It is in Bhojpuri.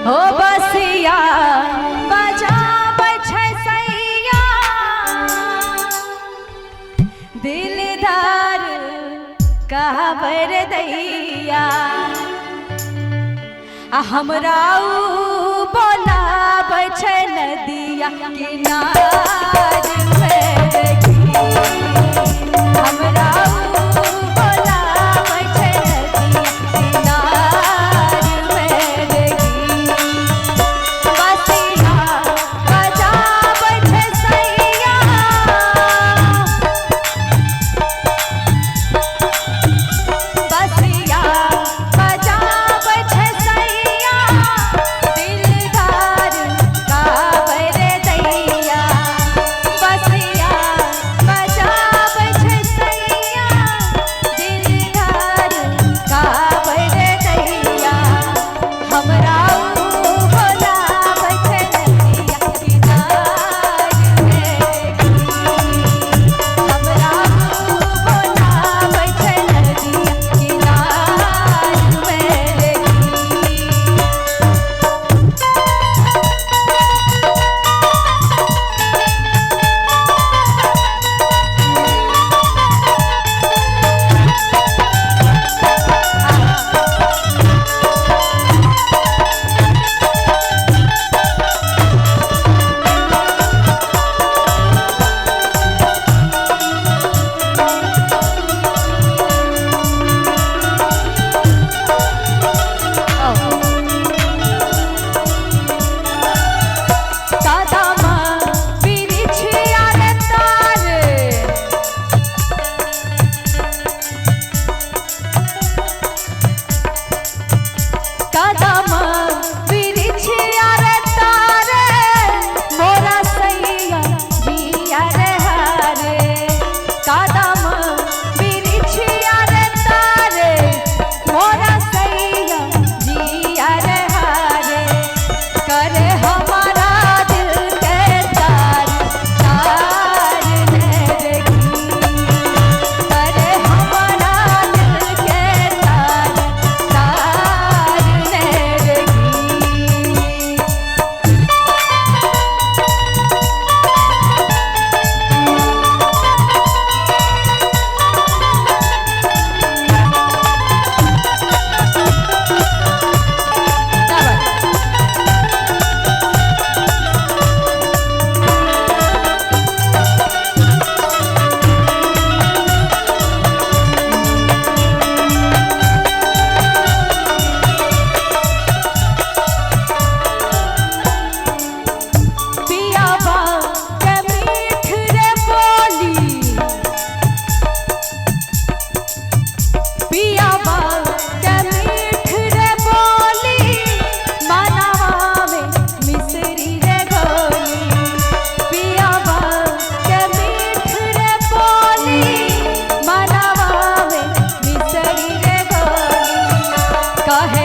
हो बसिया बजा बछै सैया दिलदार कहबर दैया हमरा बोला बछै नदिया किनार में देखी हमरा बोला बछै नदिया किनार में देखी बसिया बजा बछै सैया बसिया बजा बछै सैया दिलदार काबर दैया बसिया बजा बछै सैया दिलदार काबर दैया हमरा बोला बछै नदिया किनार में हमरा बोला बछै नदिया किनार में कादामा बिरिछिया रे तारे कादामा बिरिछिया रे तारे मोरा सैया जिया रे हारे कादामा बिरिछिया रे तारे मोरा सैया जिया रे हारे करे हमारा दिल के तार तार ने देखी करे हमारा दिल के तार तार ने देखी पियावा के मीठ रे बोली पियावा के मीठ रे बोली मनवा में मिसरी रे गोली पियावा के मीठ रे बोली मनवा में मिसरी रे गोली कहे